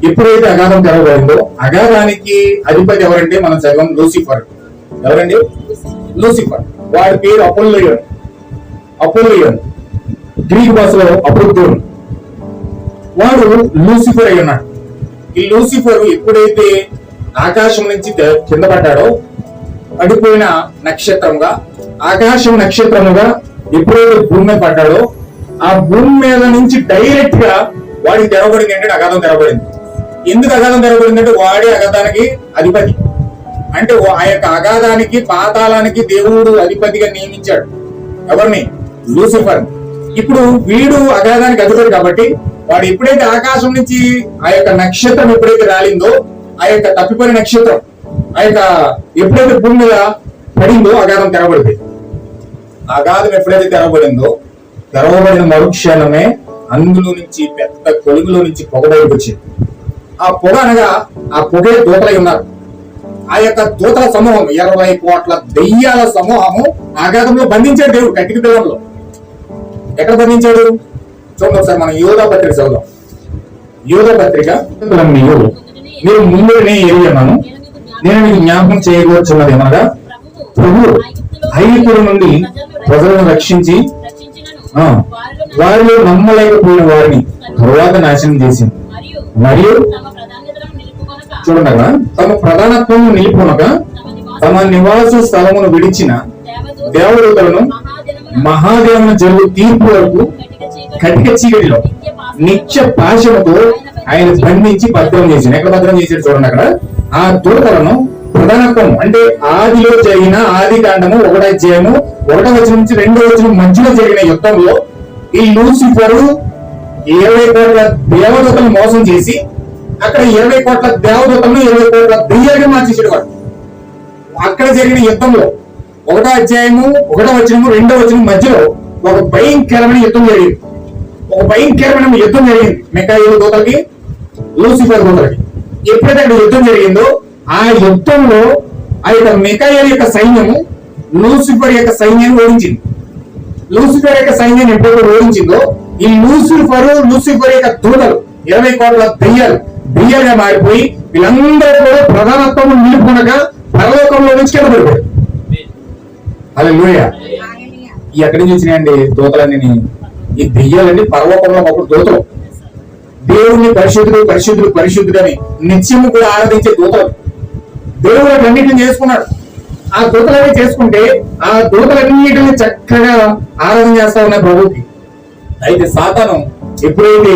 ఎప్పుడైతే అగాధం తెరవబడిందో అగాధానికి అధిపతి ఎవరంటే మనం చదివాం లూసిఫర్. ఎవరండి? లూసిఫర్. వాడి పేరు అపోలియన్, గ్రీక్ భాషలో అపోలియన్. వాడు లూసిఫర్ అయి ఉన్నాడు. ఈ లూసిఫర్ ఎప్పుడైతే ఆకాశం నుంచి కింద పడ్డాడో పడిపోయిన నక్షత్రంగా, ఆకాశం నక్షత్రముగా ఎప్పుడైతే భూమి మీద పడ్డాడో ఆ భూమి మీద నుంచి డైరెక్ట్ గా వాడికి తెరవబడింది ఏంటంటే అగాధం తెరవబడింది. ఎందుకు అగాధం తెరవబడింది అంటే వాడే అగాధానికి అధిపతి. అంటే ఆ యొక్క అగాధానికి పాతాళానికి దేవుడు అధిపతిగా నియమించాడు. ఎవరిని? లూసిఫర్. ఇప్పుడు వీడు అగాధానికి అధిపతి కాబట్టి వాడు ఎప్పుడైతే ఆకాశం నుంచి ఆ యొక్క నక్షత్రం ఎప్పుడైతే రాలిందో, ఆ యొక్క తప్పిపోయిన నక్షత్రం ఆ యొక్క ఎప్పుడైతే భూమి మీద పడిందో అగాధం తెరవబడింది. అగాధం ఎప్పుడైతే తెరవబడిన మరుక్షణమే అందులో నుంచి పెద్ద కొలుగులో నుంచి పొగ బయటకు వచ్చింది. ఆ పొగ అనగా ఆ పొగే దూతలై ఉన్నారు. ఆ యొక్క దూతల సమూహం 20 కోట్ల దెయ్యాల సమూహము అగాధంలో బంధించాడు దేవుడు కట్టిక పిల్లల్లో. ఎక్కడ బంధించాడు? చూడండి ఒకసారి మనం యోధా పత్రిక చదువుదాం. యోధా పత్రిక మీరు ముందునే ఎరిగినాను, నేను మీకు జ్ఞాపకం చేయకూర్చున్నది ఏమనగా ప్రభు ఐగుప్తుల నుండి ప్రజలను రక్షించి వారిలో నమ్మలేకపోయిన వారిని తరువాత నాశనం చేసింది. మరియు చూడగా తమ ప్రధానత్వం నిలుపునక తమ నివాస స్థలమును విడిచిన దేవదూతలను మహాదేవుని జరుగు తీర్పు వరకు కటిక చీకటిలో నిత్య పాశముతో ఆయన బంధించి భద్రం చేశాడు. ఎక్కడ భద్రం చేశాడు? చూడండి అక్కడ. ఆ దూతలను ప్రధానత్వం అంటే ఆదిలో జరిగిన ఆది కాండము 1వ అధ్యాయము 1వ వచనం నుంచి 2వ వచనం మధ్యలో జరిగిన యుద్ధంలో ఈ లూసిఫరు 20 కోట్ల దేవదూతలను మోసం చేసి అక్కడ 20 కోట్ల దేవదూతలను 20 కోట్ల దెయ్యాలుగా మార్చేసాడు వాడు. అక్కడ జరిగిన యుద్ధంలో 1వ అధ్యాయము 1వ వచనము 2వ వచనం మధ్యలో ఒక భయంకరమైన యుద్ధం జరిగింది. మిఖాయేలు దూతలకి, లూసిఫర్ దూతలకి. ఎప్పుడైతే అక్కడ యుద్ధం జరిగిందో ఆ యుద్ధంలో ఆ యొక్క మిఖాయేలు యొక్క సైన్యము లూసిఫర్ యొక్క సైన్యాన్ని ఓడించింది. లూసిఫర్ యొక్క సైన్యాన్ని ఎప్పుడైతే ఓడించిందో ఈ లూసిఫర్ యొక్క దూతలు 20 కోట్ల దెయ్యాలుగా మారిపోయి వీళ్ళందరూ కూడా ప్రధానత్వం నిలుపునగా పరలోకంలో నుంచి కింద పడిపోయారు. హల్లెలూయా. ఎక్కడి నుంచి వచ్చినాయండి దూతలన్నీ? ఈ దెయ్యాలన్నీ పరలోకంలో ఒక దూతలు. దేవుడిని పరిశుద్ధుడు అని నిత్యము కూడా ఆరాధించే దూతలు. దేవుడు అన్నింటిని చేసుకున్నాడు. ఆ దూతలన్నీ చేసుకుంటే ఆ దూతలన్నిటిని చక్కగా ఆరాధన చేస్తా ఉన్నాయి ప్రభువుకి. అయితే సాతాను ఎప్పుడైతే